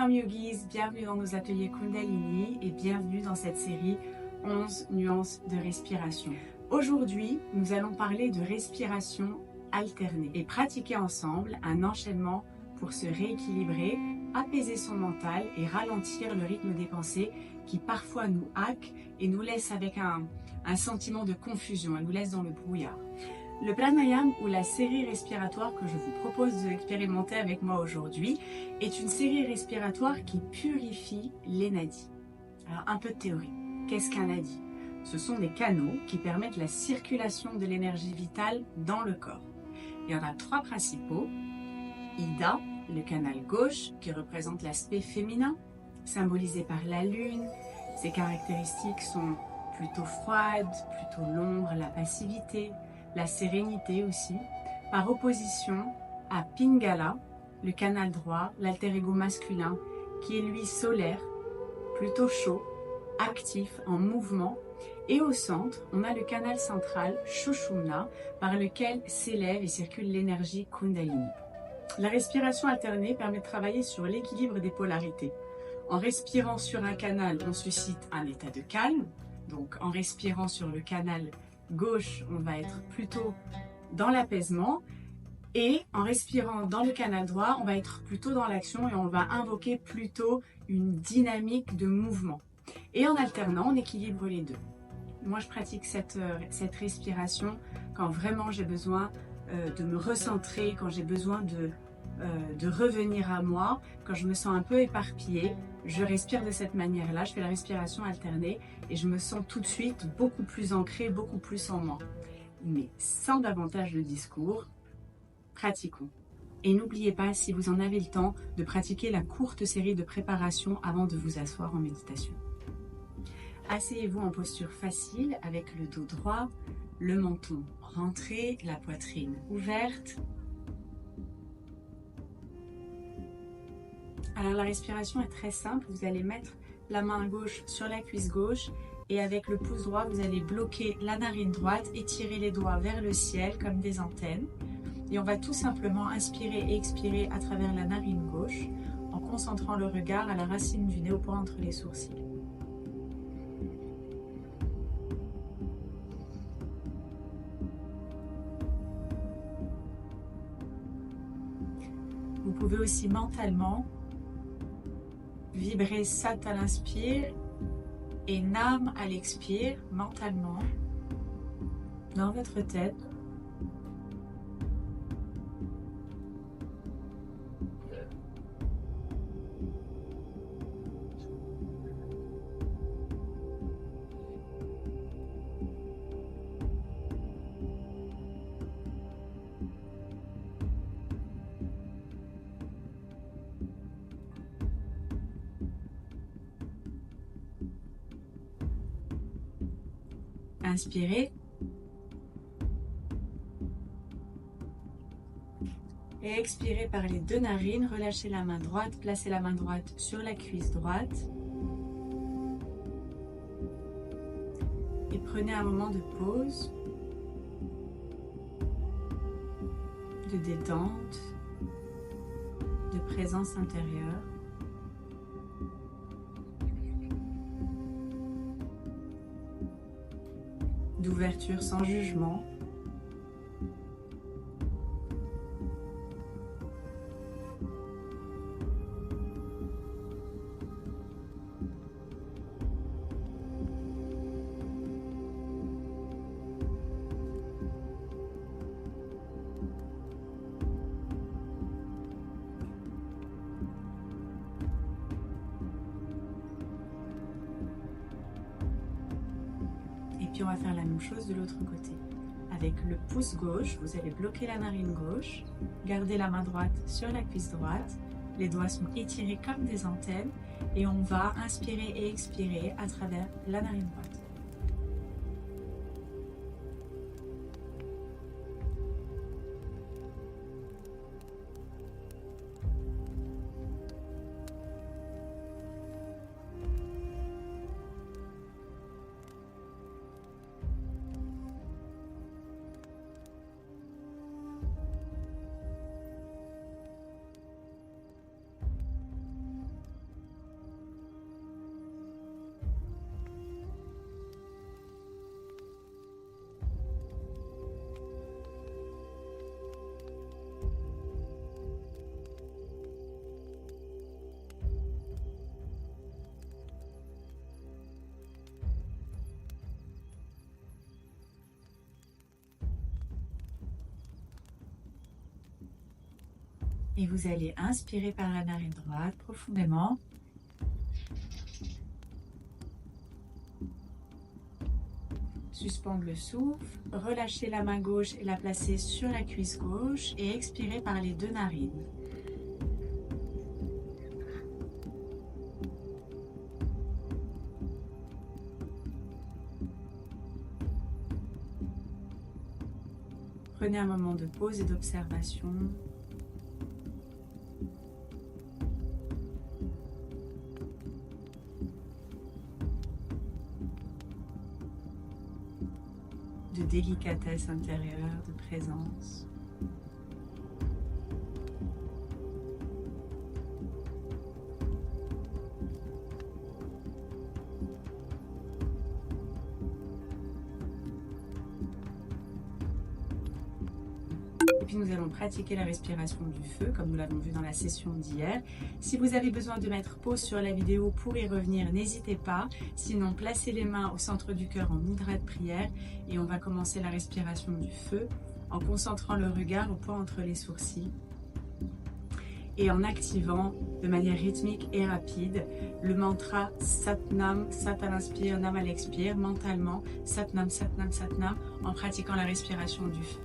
Shalom Yogis, bienvenue dans nos ateliers Kundalini et bienvenue dans cette série 11 nuances de respiration. Aujourd'hui, nous allons parler de respiration alternée et pratiquer ensemble un enchaînement pour se rééquilibrer, apaiser son mental et ralentir le rythme des pensées qui parfois nous hackent et nous laissent avec un sentiment de confusion, elle nous laisse dans le brouillard. Le pranayama ou la série respiratoire que je vous propose d'expérimenter avec moi aujourd'hui est une série respiratoire qui purifie les nadis. Alors un peu de théorie. Qu'est-ce qu'un nadi? Ce sont des canaux qui permettent la circulation de l'énergie vitale dans le corps. Il y en a trois principaux. Ida, le canal gauche qui représente l'aspect féminin, symbolisé par la lune. Ses caractéristiques sont plutôt froides, plutôt l'ombre, la passivité, la sérénité aussi, par opposition à Pingala, le canal droit, l'alter ego masculin, qui est lui solaire, plutôt chaud, actif, en mouvement. Et au centre, on a le canal central, Sushumna, par lequel s'élève et circule l'énergie Kundalini. La respiration alternée permet de travailler sur l'équilibre des polarités. En respirant sur un canal, on suscite un état de calme. Donc en respirant sur le canal gauche, on va être plutôt dans l'apaisement. Et en respirant dans le canal droit, on va être plutôt dans l'action et on va invoquer plutôt une dynamique de mouvement. Et en alternant, on équilibre les deux. Moi, je pratique cette respiration quand vraiment j'ai besoin de me recentrer, quand j'ai besoin de revenir à moi, quand je me sens un peu éparpillée. Je respire de cette manière-là, je fais la respiration alternée et je me sens tout de suite beaucoup plus ancrée, beaucoup plus en moi. Mais sans davantage de discours, pratiquons. Et n'oubliez pas, si vous en avez le temps, de pratiquer la courte série de préparation avant de vous asseoir en méditation. Asseyez-vous en posture facile avec le dos droit, le menton rentré, la poitrine ouverte. Alors la respiration est très simple, vous allez mettre la main gauche sur la cuisse gauche et avec le pouce droit, vous allez bloquer la narine droite et tirer les doigts vers le ciel comme des antennes. Et on va tout simplement inspirer et expirer à travers la narine gauche en concentrant le regard à la racine du nez au point entre les sourcils. Vous pouvez aussi mentalement vibrer Sat à l'inspire et Nam à l'expire, mentalement, dans votre tête. Inspirez. Et expirez par les deux narines, relâchez la main droite, placez la main droite sur la cuisse droite. Et prenez un moment de pause, de détente, de présence intérieure. D'ouverture sans jugement. Et puis on va faire la même chose de l'autre côté. Avec le pouce gauche, vous allez bloquer la narine gauche, garder la main droite sur la cuisse droite, les doigts sont étirés comme des antennes et on va inspirer et expirer à travers la narine droite. Et vous allez inspirer par la narine droite profondément. Suspendre le souffle, relâcher la main gauche et la placer sur la cuisse gauche et expirer par les deux narines. Prenez un moment de pause et d'observation. De délicatesse intérieure, de présence. Et puis nous allons pratiquer la respiration du feu comme nous l'avons vu dans la session d'hier. Si vous avez besoin de mettre pause sur la vidéo pour y revenir, n'hésitez pas. Sinon, placez les mains au centre du cœur en mudra de prière et on va commencer la respiration du feu en concentrant le regard au point entre les sourcils et en activant de manière rythmique et rapide le mantra Satnam, Sat à l'inspire, Nam à l'expire, mentalement Satnam, Satnam, Satnam en pratiquant la respiration du feu.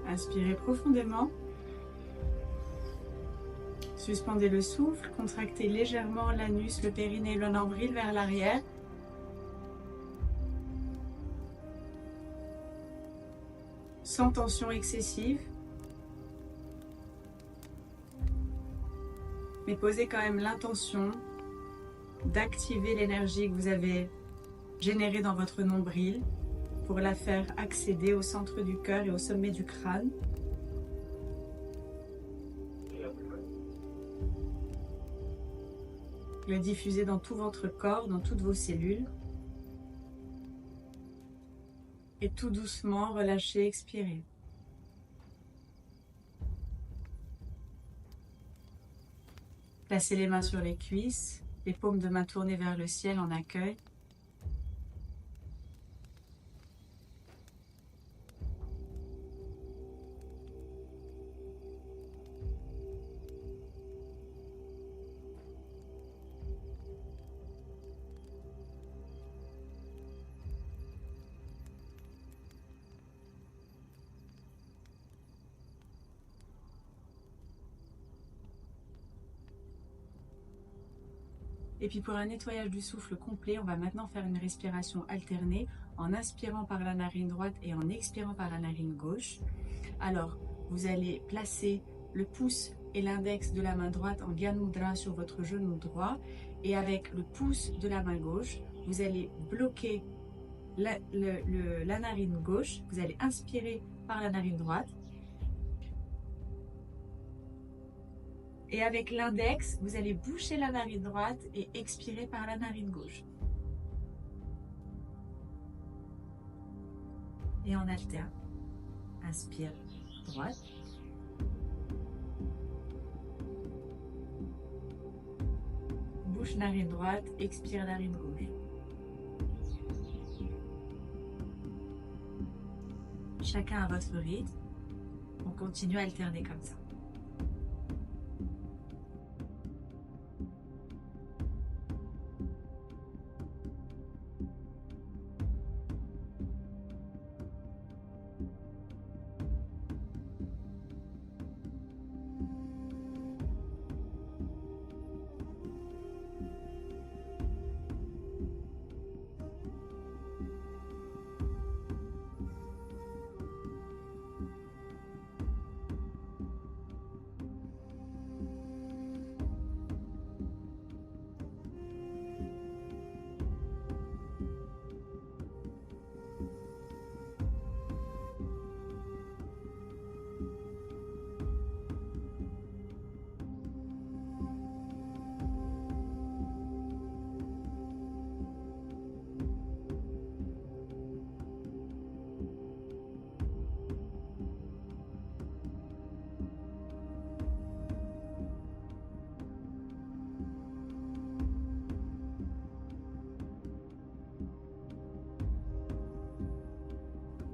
Inspirez profondément. Suspendez le souffle, contractez légèrement l'anus, le périnée et le nombril vers l'arrière. Sans tension excessive. Mais posez quand même l'intention d'activer l'énergie que vous avez générée dans votre nombril pour la faire accéder au centre du cœur et au sommet du crâne. La diffuser dans tout votre corps, dans toutes vos cellules. Et tout doucement, relâchez, expirez. Placez les mains sur les cuisses, les paumes de main tournées vers le ciel en accueil. Et puis pour un nettoyage du souffle complet, on va maintenant faire une respiration alternée en inspirant par la narine droite et en expirant par la narine gauche. Alors, vous allez placer le pouce et l'index de la main droite en Gyan Mudra sur votre genou droit et avec le pouce de la main gauche, vous allez bloquer la narine gauche, vous allez inspirer par la narine droite et avec l'index, vous allez boucher la narine droite et expirer par la narine gauche. Et on alterne. Inspire droite. Bouche narine droite, expire narine gauche. Chacun à votre rythme. On continue à alterner comme ça.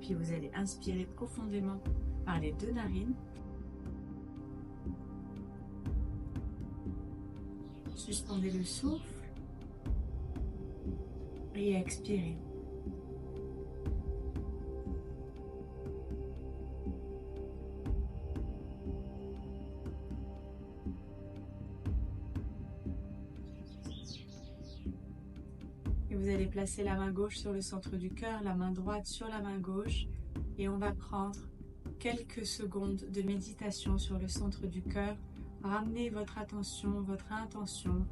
Puis vous allez inspirer profondément par les deux narines. Suspendez le souffle et expirez. Et vous allez placer la main gauche sur le centre du cœur, la main droite sur la main gauche. Et on va prendre quelques secondes de méditation sur le centre du cœur. Ramenez votre attention, votre intention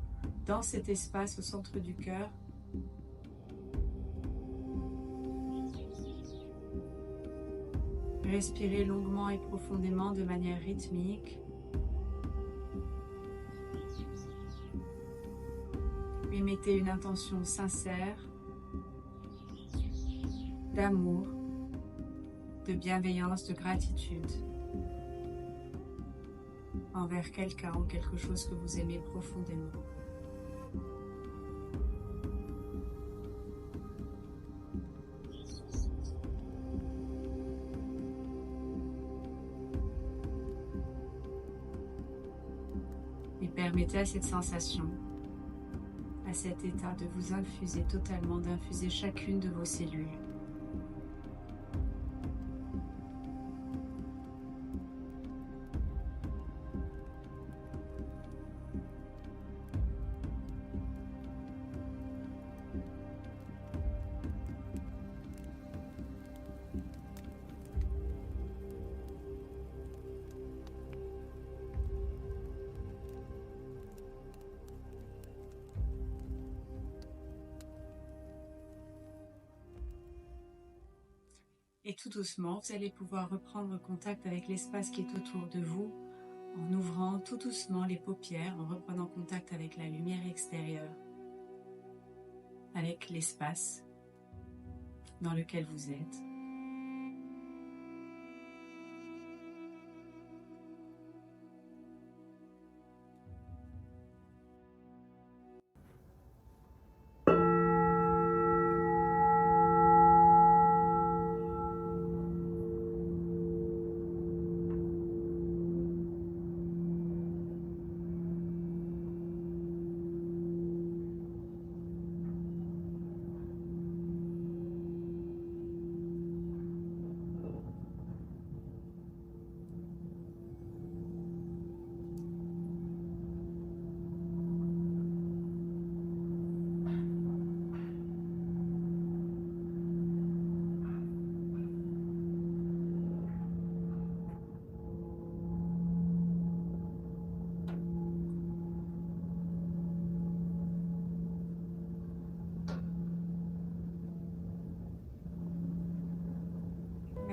dans cet espace au centre du cœur. Respirez longuement et profondément de manière rythmique. Puis mettez une intention sincère d'amour, de bienveillance, de gratitude envers quelqu'un ou quelque chose que vous aimez profondément. Et permettez à cette sensation, à cet état de vous infuser totalement, d'infuser chacune de vos cellules. Et tout doucement, vous allez pouvoir reprendre contact avec l'espace qui est autour de vous en ouvrant tout doucement les paupières, en reprenant contact avec la lumière extérieure, avec l'espace dans lequel vous êtes.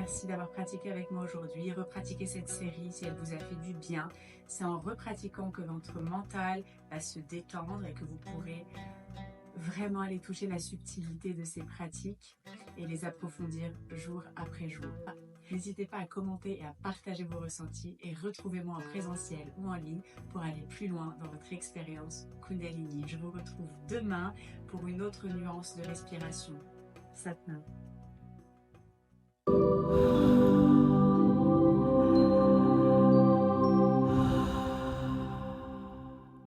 Merci d'avoir pratiqué avec moi aujourd'hui. Repratiquez cette série si elle vous a fait du bien. C'est en repratiquant que votre mental va se détendre et que vous pourrez vraiment aller toucher la subtilité de ces pratiques et les approfondir jour après jour. N'hésitez pas à commenter et à partager vos ressentis et retrouvez-moi en présentiel ou en ligne pour aller plus loin dans votre expérience Kundalini. Je vous retrouve demain pour une autre nuance de respiration. Satnam.